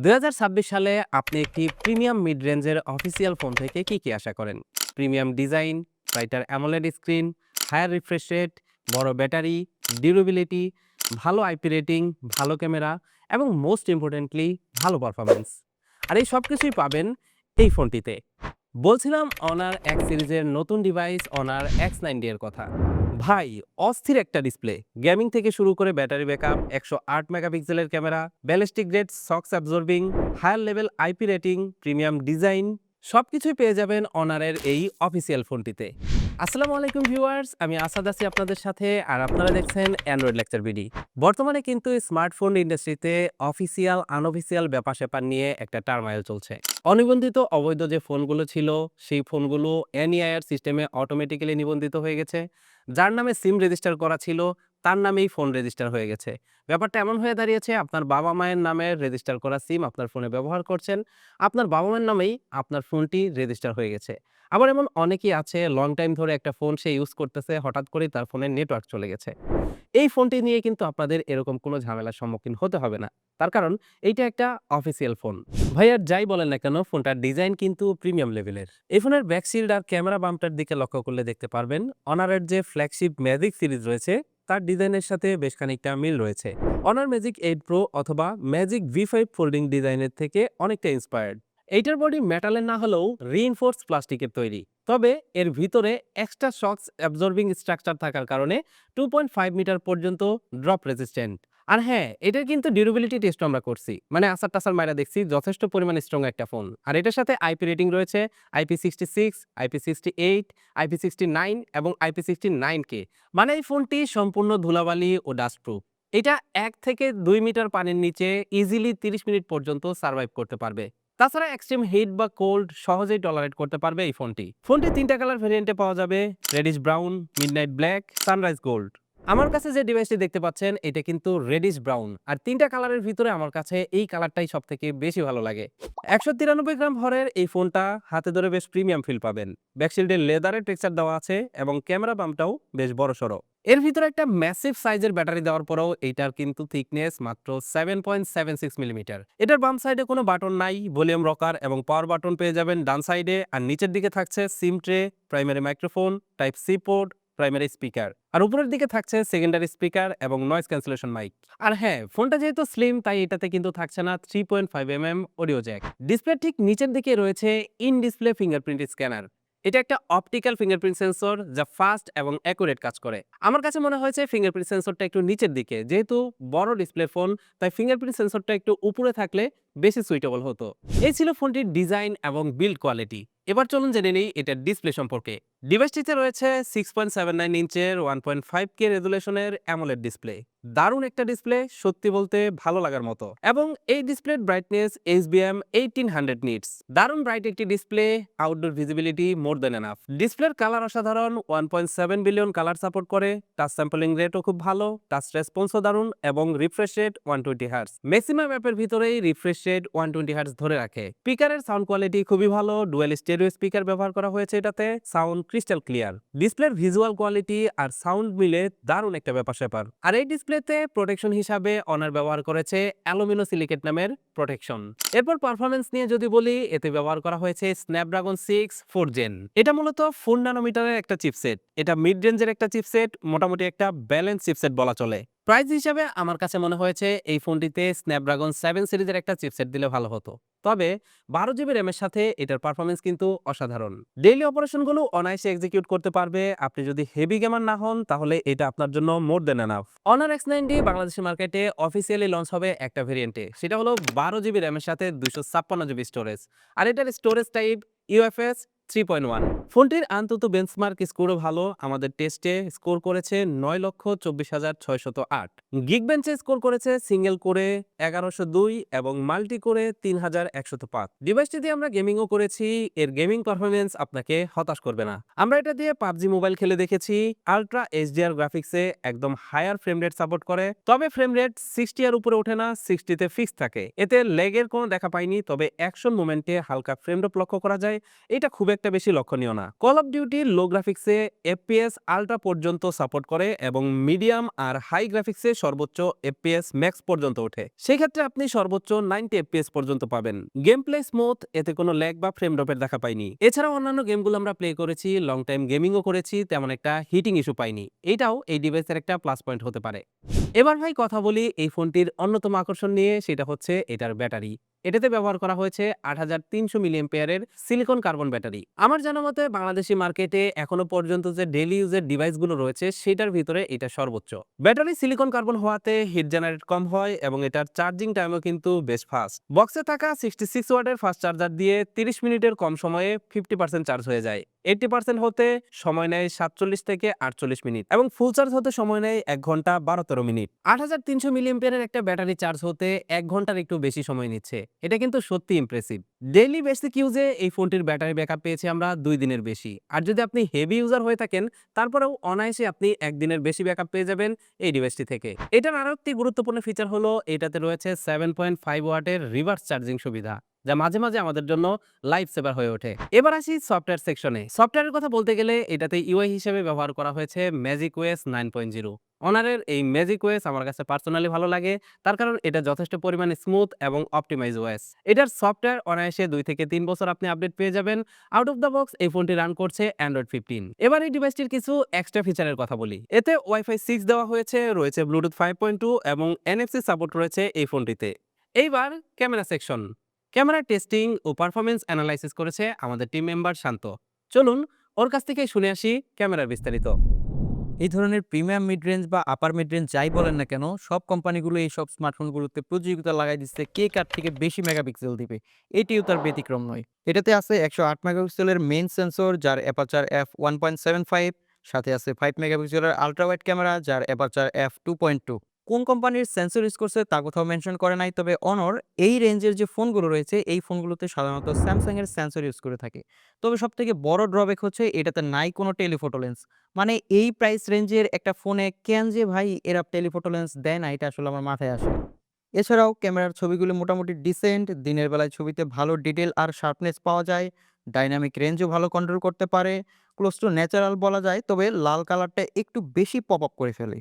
2026 সালে আপনি একটি প্রিমিয়াম মিড রেঞ্জের অফিসিয়াল ফোন থেকে কি আশা করেন? Premium design, brighter AMOLED screen, higher refresh rate, বড় ব্যাটারি, ডিউরেবিলিটি, ভালো আইপি রেটিং, ভালো ক্যামেরা এবং মোস্ট ইম্পর্টেন্টলি ভালো পারফরম্যান্স। আর এই সব কিছুই পাবেন এই ফোনটিতে। বলছিলাম অনার এক্স সিরিজের নতুন ডিভাইস অনার X90 এর কথা। ভাই, অস্থির একটা ডিসপ্লে, গেমিং থেকে শুরু করে ব্যাটারি ব্যাকআপ, 108 মেগাপিক্সেলের camera, ballistic grade shocks absorbing, higher level IP rating, premium design, সবকিছুই পেয়ে যাবেন অনারের এই অফিসিয়াল ফোনটিতে। আসসালামু আলাইকুম ভিউয়ার্স, আমি আসাদ আছি আপনাদের সাথে, আর আপনারা দেখছেন অ্যান্ড্রয়েড লেকচার বিডি। বর্তমানে কিন্তু স্মার্টফোন ইন্ডাস্ট্রিতে অফিসিয়াল আনঅফিসিয়াল ব্যাপার স্যাপার নিয়ে একটা টার্মাইল চলছে। অনিবন্ধিত অবৈধ যে ফোনগুলো ছিল সেই ফোনগুলো এনইআইআর সিস্টেমে অটোমেটিক্যালি নিবন্ধিত হয়ে গেছে। যার নামে সিম রেজিস্টার করা ছিল তার নামেই ফোন রেজিস্টার হয়ে গেছে। ব্যাপারটা এমন হয়ে দাঁড়িয়েছে, আপনার বাবা মায়ের নামে রেজিস্টার করা সিম আপনার ফোনে ব্যবহার করছেন, আপনার বাবা মায়ের নামেই আপনার ফোনটি রেজিস্টার হয়ে গেছে। আবার এমন অনেকেই আছে লং টাইম ধরে একটা ফোন সে ইউজ করতেছে, হঠাৎ করেই তার ফোনের নেটওয়ার্ক চলে গেছে। এই ফোনটি নিয়ে কিন্তু আপনাদের এরকম কোনো ঝামেলার সম্মুখীন হতে হবে না। তার কারণ এইটা একটা অফিসিয়াল ফোন। ভাই আর যাই বলেন না কেন, ফোনটার ডিজাইন কিন্তু প্রিমিয়াম লেভেলের। এই ফোনের ব্যাকশিল্ড আর ক্যামেরা বাম্পটার দিকে লক্ষ্য করলে দেখতে পারবেন অনারের যে ফ্ল্যাগশিপ ম্যাজিক সিরিজ রয়েছে তার ডিজাইনের সাথে বেশ খানিকটা মিল রয়েছে। অনার ম্যাজিক 8 প্রো অথবা ম্যাজিক V5 ফোল্ডিং ডিজাইনের থেকে অনেকটা ইন্সপায়ার্ড। এইটার বডি মেটালের না হলেও রিইনফোর্স প্লাস্টিকের তৈরি, তবে এর ভিতরে এক্সট্রা শক্স অ্যাবজর্বিং স্ট্রাকচার থাকার কারণে 2.5 মিটার পর্যন্ত ড্রপ রেজিস্ট্যান্ট। আর হ্যাঁ, এটার কিন্তু ডিউরেবিলিটি টেস্ট আমরা করছি, মানে আসার টাসার মাইরা দেখছি, যথেষ্ট পরিমাণে স্ট্রং একটা ফোন। আর এটার সাথে আইপি রেটিং রয়েছে IP66, IP68, IP69 এবং IP69K। মানে এই ফোনটি সম্পূর্ণ ধুলাবালি ও ডাস্ট প্রুফ। এটা 1 থেকে 2 মিটার পানির নিচে ইজিলি 30 মিনিট পর্যন্ত সার্ভাইভ করতে পারবে। তাছাড়া এক্সট্রিম হিট বা কোল্ড সহজেই টলারেট করতে পারবে এই ফোনটি। ফোনটি 3টা কালার ভেরিয়েন্টে পাওয়া যাবে: radish brown, midnight black, sunrise gold. আমার কাছে যে ডিভাইসটি দেখতে পাচ্ছেন এটা কিন্তু রেডিশ ব্রাউন, আর 3টা কালারের ভিতরে আমার কাছে এই কালারটাই সবথেকে বেশি ভালো লাগে। 193 গ্রাম ভরের এই ফোনটা হাতে ধরে বেশ প্রিমিয়াম ফিল পাবেন। ব্যাকশিল্ডে লেদারের টেক্সচার দেওয়া আছে এবং ক্যামেরা বাম্পটাও বেশ বড়সড়। এর ভিতরে একটা ম্যাসিভ সাইজের ব্যাটারি দেওয়ার পরেও এইটার কিন্তু থিকনেস মাত্র 7.76 মিলিমিটার। এটার বাম সাইডে কোনো বাটন নাই, ভলিউম রকার এবং পাওয়ার বাটন পেয়ে যাবেন ডান সাইডে, আর নিচের দিকে থাকছে SIM tray, primary microphone, type C port, primary speaker, আর উপরের দিকে থাকছে সেকেন্ডারি স্পিকার এবং নয়েজ ক্যান্সেলেশন মাইক। আর হ্যাঁ, ফোনটা যেহেতু স্লিম তাই এটাতে কিন্তু থাকছে না 3.5 অডিও জ্যাক। ডিসপ্লে ঠিক নিচের দিকে রয়েছে ইন ডিসপ্লে ফিঙ্গারপ্রিন্ট স্ক্যানার। এটা একটা অপটিক্যাল ফিঙ্গারপ্রিন্ট সেন্সর যা ফাস্ট এবং অ্যাকুরেট কাজ করে। আমার কাছে মনে হয়েছে ফিঙ্গারপ্রিন্ট সেন্সরটা একটু নিচের দিকে, যেহেতু বড় ডিসপ্লে ফোন তাই ফিঙ্গারপ্রিন্ট সেন্সরটা একটু উপরে থাকলে বেশি সুইটেবল হতো। এই ছিল ফোনটির ডিজাইন এবং বিল্ড কোয়ালিটি। এবার চলুন জেনে নেই এটার ডিসপ্লে সম্পর্কে। ডিভাইসটিতে রয়েছে 6.79 ইঞ্চের 1.5K রেজুলেশনের অ্যামোলেড ডিসপ্লে। দারুণ একটা ডিসপ্লে, সত্যি বলতে ভালো লাগার মতো। এবং এই ডিসপ্লের ব্রাইটনেস HBM 1800 নিটস। দারুণ ব্রাইট একটি ডিসপ্লে, আউটডোর ভিজিবিলিটি মোর দেন এনাফ। ডিসপ্লের কালার অসাধারণ, 1.7 বিলিয়ন কালার সাপোর্ট করে, টাচ স্যাম্পলিং রেটও খুব ভালো, টাচ রেসপন্সও দারুণ এবং রিফ্রেশ রেট 120 হার্টজ। ম্যাক্সিমাম অ্যাপের ভিতরেই রিফ্রেশ রেট 120 হার্টজ ধরে রাখে। স্পিকারের সাউন্ড কোয়ালিটি খুবই ভালো, ডুয়েল স্টেরিও স্পিকার ব্যবহার করা হয়েছে এটাতে, সাউন্ড ক্রিস্টাল ক্লিয়ার। ডিসপ্লের ভিজুয়াল কোয়ালিটি আর সাউন্ড মিলে দারুণ একটা ব্যাপার স্যাপার। আর এই ডিসপ্লেতে প্রোটেকশন হিসাবে অনার ব্যবহার করেছে অ্যালুমিনো সিলিকেট নামের প্রোটেকশন। এরপর পারফরম্যান্স নিয়ে যদি বলি, এতে ব্যবহার করা হয়েছে স্ন্যাপড্রাগন 6 4 জেন। এটা মূলত 4 ন্যানোমিটারের একটা চিপসেট। এটা মিড রেঞ্জের একটা চিপসেট, মোটামুটি একটা ব্যালেন্স চিপসেট বলা চলে। প্রাইস হিসাবে আমার কাছে মনে হয়েছে এই ফোনটিতে স্ন্যাপড্রাগন 7 সিরিজের একটা চিপসেট দিলে ভালো হতো। তবে 12 GB র্যামের সাথে এটার পারফরম্যান্স কিন্তু অসাধারণ। ডেইলি অপারেশনগুলো অনায়াসে এক্সিকিউট করতে পারবে। আপনি যদি হেভি গেমার না হন তাহলে এটা আপনার জন্য মোর দেন এনাফ। অনার X90 বাংলাদেশের মার্কেটে অফিসিয়ালি লঞ্চ হবে একটা ভেরিয়েন্টে, সেটা হলো 12 GB র্যামের সাথে 256 GB স্টোরেজ। আর এটার স্টোরেজ টাইপ UFS 3.1। ফোনটির আন্তত বেঞ্চমার্ক স্কোরও ভালো। আমাদের টেস্টে স্কোর করেছে 9,24,608। গিগবেঞ্চে স্কোর করেছে সিঙ্গেল কোরে 1102 এবং মাল্টি কোরে 3,105। ডিভাইসটি দিয়ে আমরা গেমিংও করেছি, এর গেমিং পারফরমেন্স আপনাকে হতাশ করবে না। আমরা এটা দিয়ে পাবজি মোবাইল খেলে দেখেছি। আলট্রা HDR গ্রাফিক্সে একদম হায়ার ফ্রেম রেট সাপোর্ট করে, তবে ফ্রেম রেট 60 এর উপরে ওঠে না, 60তে ফিক্স থাকে। এতে লেগের কোনো দেখা পাইনি, তবে অ্যাকশন মোমেন্টে হালকা ফ্রেম ড্রপ লক্ষ্য করা যায়। এটা খুব একটা বেশি লক্ষণীয় না। কল অফ ডিউটি লো গ্রাফিক্সে এফপিএস আল্ট্রা পর্যন্ত সাপোর্ট করে এবং মিডিয়াম আর হাই গ্রাফিক্সে সর্বোচ্চ এফপিএস ম্যাক্স পর্যন্ত ওঠে। সেক্ষেত্রে আপনি সর্বোচ্চ 90 এফপিএস পর্যন্ত পাবেন। গেম প্লে স্মুথ, এতে কোনো ল্যাগ বা ফ্রেম ড্রপের দেখা পাইনি। এছাড়াও অন্যান্য গেমগুলো আমরা প্লে করেছি, লং টাইম গেমিংও করেছি, তেমন একটা হিটিং ইস্যু পাইনি। এটাও এই ডিভাইসের একটা প্লাস পয়েন্ট হতে পারে। এবার ভাই কথা বলি এই ফোনটির অন্যতম আকর্ষণ নিয়ে, সেটা হচ্ছে এটার ব্যাটারি। এটাতে ব্যবহার করা হয়েছে 8300 মিলিঅ্যাম্পিয়ারের সিলিকন কার্বন ব্যাটারি। আমার জানা মতে বাংলাদেশি মার্কেটে এখনো পর্যন্ত যে ডেইলি ইউজের ডিভাইসগুলো রয়েছে সেটার ভিতরে এটা সর্বোচ্চ। ব্যাটারি সিলিকন কার্বন হওয়াতে হিট জেনারেট কম হয় এবং এটার চার্জিং টাইমও কিন্তু বেশ ফাস্ট। বক্সে থাকা 66 ওয়াটের ফাস্ট চার্জার দিয়ে 30 মিনিটের কম সময়ে 50% চার্জ হয়ে যায়। 80% হতে সময় নেয় 47 থেকে 48 মিনিট এবং ফুল চার্জ হতে সময় নেয় 1 ঘন্টা 12-13 মিনিট। 8300 মিলিঅ্যাম্পিয়ারের একটা ব্যাটারি চার্জ হতে 1 ঘন্টার একটু বেশি সময় নিচ্ছে। এটা কিন্তু সত্যি ইমপ্রেসিভ। ডেইলি বেসিক ইউজে এই ফোনটির ব্যাটারি ব্যাকআপ পেয়েছি আমরা 2 দিনের বেশি। আর যদি আপনি হেভি ইউজার হয়ে থাকেন তারপরেও অনায়াসে আপনি 1 দিনের বেশি ব্যাকআপ পেয়ে যাবেন এই ডিভাইসটি থেকে। এটার আরো একটি গুরুত্বপূর্ণ ফিচার হলো এটাতে রয়েছে 7.5 ওয়াটের রিভার্স চার্জিং সুবিধা, যা মাঝে মাঝে আমাদের জন্য লাইফ সেভার হয়ে ওঠে। এবার আসি সফটওয়্যার সেকশনে। সফটওয়্যারের কথা বলতে গেলে এটাতে ইউআই হিসেবে ব্যবহার করা হয়েছে ম্যাজিক ওএস 9.0। অনারের এই ম্যাজিক ওএস আমার কাছে পার্সোনালি ভালো লাগে, তার কারণ এটা যথেষ্ট পরিমাণে স্মুথ এবং অপটিমাইজ ওএস। এটার সফটওয়্যার অনায়াসে 2 থেকে 3 বছর আপনি আপডেট পেয়ে যাবেন। আউট অফ দ্য বক্স এই ফোনটি রান করছে অ্যান্ড্রয়েড 15। এবার এই ডিভাইসটির কিছু এক্সট্রা ফিচারের কথা বলি। এতে ওয়াইফাই 6 দেওয়া হয়েছে, রয়েছে ব্লুটুথ 5.2 এবং এনএফসি সাপোর্ট রয়েছে এই ফোনটিতে। এইবার ক্যামেরা সেকশন। ক্যামেরা টেস্টিং ও পারফরমেন্স অ্যানালাইসিস করেছে আমাদের টিম মেম্বার শান্ত। চলুন ওর কাছ থেকে শুনে আসি ক্যামেরার বিস্তারিত। এই ধরনের প্রিমিয়াম মিড রেঞ্জ বা আপার মিড রেঞ্জ যাই বলেন না কেন, সব কোম্পানিগুলো এই সব স্মার্টফোনগুলোতে প্রতিযোগিতা লাগাই দিচ্ছে কে কার থেকে বেশি মেগাপিক্সেল দিবে। এটিও তার ব্যতিক্রম নয়। এটাতে আছে 108 মেগাপিক্সেলের মেইন সেন্সর যার অ্যাপারচার f1.75, সাথে আছে 5 মেগাপিক্সেলের আল্ট্রা ওয়াইড ক্যামেরা যার অ্যাপারচার f2.2। কোন কোম্পানির সেন্সর ইউজ করছে তা কোথাও মেনশন করে নাই, তবে অনর এই রেঞ্জের যে ফোনগুলো রয়েছে এই ফোনগুলোতে সাধারণত স্যামসাং এর সেন্সর ইউজ করে থাকে। তবে সবথেকে বড় ড্রব্যাক হচ্ছে এটাতে নাই কোনো টেলিফোটো লেন্স। মানে এই প্রাইস রেঞ্জের একটা ফোনে কেন যে ভাই এরা টেলিফোটো লেন্স দেয় না, এটা আসলে আমার মাথায় আসে না। এছাড়াও ক্যামেরার ছবিগুলো মোটামুটি ডিসেন্ট, দিনের বেলায় ছবিতে ভালো ডিটেল আর শার্পনেস পাওয়া যায়, ডাইনামিক রেঞ্জও ভালো কন্ট্রোল করতে পারে, ক্লোজ টু ন্যাচারাল বলা যায়, তবে লাল কালারটা একটু বেশি পপ আপ করে ফেলে।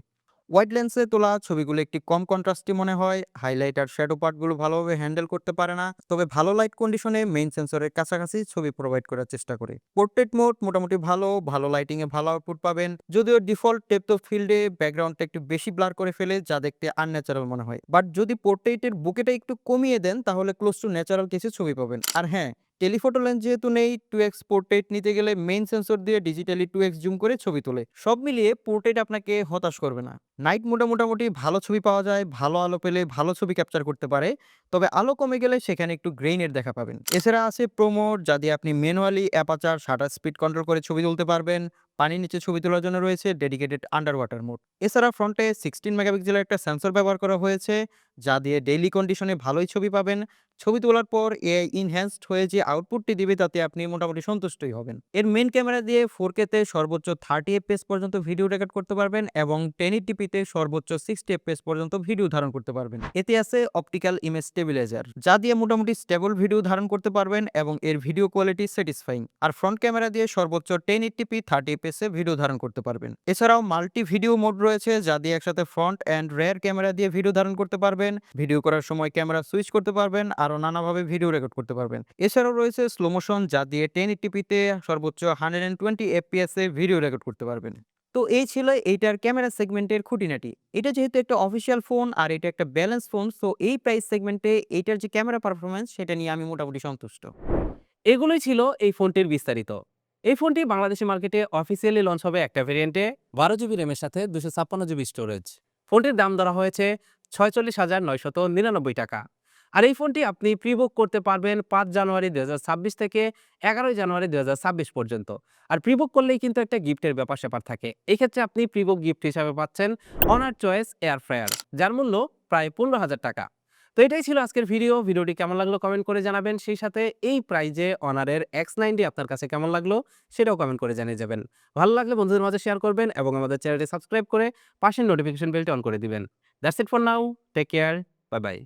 ওয়াইড লেন্সে তোলা ছবিগুলো একটি কম কন্ট্রাস্টি মনে হয়, হাইলাইট আর শ্যাডো পার্টগুলো ভালোভাবে হ্যান্ডেল করতে পারে না, তবে ভালো লাইট কন্ডিশনে মেইন সেন্সরের কাছাকাছি ছবি প্রোভাইড করার চেষ্টা করে। পোর্ট্রেট মোড মোটামুটি ভালো, ভালো লাইটিং এ ভালো আউটপুট পাবেন, যদিও ডিফল্ট ডেপথ অফ ফিল্ডে ব্যাকগ্রাউন্ডটা একটু বেশি ব্লার করে ফেলে যা দেখতে আনন্যাচারাল মনে হয়। বাট যদি পোর্ট্রেটের বুকেটা একটু কমিয়ে দেন তাহলে ক্লোজ টু ন্যাচারাল কিছু ছবি পাবেন। আর হ্যাঁ, টেলিফোটো লেন্স যেহেতু নেই, 2x পোর্ট্রেট নিতে গেলে মেইন সেন্সর দিয়ে ডিজিটালি 2x জুম করে ছবি তোলে। সব মিলিয়ে পোর্ট্রেট আপনাকে হতাশ করবে না। নাইট মোডে মোটামুটি ভালো ছবি পাওয়া যায়, ভালো আলো পেলে ভালো ছবি ক্যাপচার করতে পারে, তবে আলো কমে গেলে সেখানে একটু গ্রেইনের দেখা পাবেন। এছাড়া আছে প্রো মোড, যা দিয়ে আপনি manually aperture shutter speed control করে ছবি তুলতে পারবেন। পানির নিচে ছবি তোলার জন্য রয়েছে ডেডিকেটেড আন্ডার ওয়াটার মোড। এছাড়া ফ্রন্টে 16 মেগাপিক্সেলের একটা সেন্সর ব্যবহার করা হয়েছে, যা দিয়ে ডেইলি কন্ডিশনে ভালোই ছবি পাবেন। ছবি তোলার পর এআই ইনহ্যান্সড হয়ে যে আউটপুটটি দিবে তাতে আপনি মোটামুটি সন্তুষ্টই হবেন। এর মেইন ক্যামেরা দিয়ে 4K তে সর্বোচ্চ 30 এফপিএস পর্যন্ত ভিডিও রেকর্ড করতে পারবেন এবং 1080p তে সর্বোচ্চ 60 এফপিএস পর্যন্ত ভিডিও ধারণ করতে পারবেন। এতে আছে অপটিক্যাল ইমেজ স্টেবিলাইজার, যা দিয়ে মোটামুটি স্টেবল ভিডিও ধারণ করতে পারবেন এবং এর ভিডিও কোয়ালিটি স্যাটিসফাইং। আর ফ্রন্ট ক্যামেরা দিয়ে সর্বোচ্চ 1080p 30 এফপিএস এ ভিডিও ধারণ করতে পারবেন। এছাড়াও মাল্টি ভিডিও মোড রয়েছে, যা দিয়ে একসাথে ফ্রন্ট এন্ড রেয়ার ক্যামেরা দিয়ে ভিডিও ধারণ করতে পারবেন, ভিডিও করার সময় ক্যামেরা সুইচ করতে পারবেন, আরো নানাভাবে ভিডিও রেকর্ড করতে পারবেন। এছাড়াও রয়েছে স্লো মোশন, যা দিয়ে 1080p তে সর্বোচ্চ 120 এফপিএস এ ভিডিও রেকর্ড করতে পারবেন। তো এই ছিল এইটার ক্যামেরা সেগমেন্টের খুঁটিনাটি। এটা যেহেতু একটা অফিসিয়াল ফোন আর এটা একটা ব্যালেন্স ফোন, সো এই প্রাইস সেগমেন্টে এইটার যে ক্যামেরা পারফরম্যান্স সেটা নিয়ে আমি মোটামুটি সন্তুষ্ট। এগুলোই ছিল এই ফোনটির বিস্তারিত। এই ফোনটি বাংলাদেশি মার্কেটে অফিসিয়ালি লঞ্চ হবে একটা ভেরিয়েন্টে 12 জিবি র্যামের সাথে 256 জিবি স্টোরেজ। ফোনটির দাম ধরা হয়েছে 46,999 টাকা। আর এই ফোনটি আপনি প্রি বুক করতে পারবেন 5 জানুয়ারি 2026 থেকে 11 জানুয়ারি 2026 পর্যন্ত। আর প্রি বুক করলেই কিন্তু একটা গিফটের ব্যাপার স্যাপার থাকে। এই ক্ষেত্রে আপনি প্রি বুক গিফট হিসাবে পাচ্ছেন অনার চয়েস এয়ার ফ্রায়ার, যার মূল্য প্রায় 15,000 টাকা। তো এটাই ছিল আজকের ভিডিওটি কেমন লাগলো কমেন্ট করে জানাবেন। সেই সাথে এই প্রাইজে অনারের X90 আপনার কাছে কেমন লাগলো সেটাও কমেন্ট করে জানিয়ে যাবেন। ভালো লাগলে বন্ধুদের মাঝে শেয়ার করবেন এবং আমাদের চ্যানেলটি সাবস্ক্রাইব করে পাশের নোটিফিকেশন বেলটি অন করে দিবেন। That's it for now. Take care. Bye by.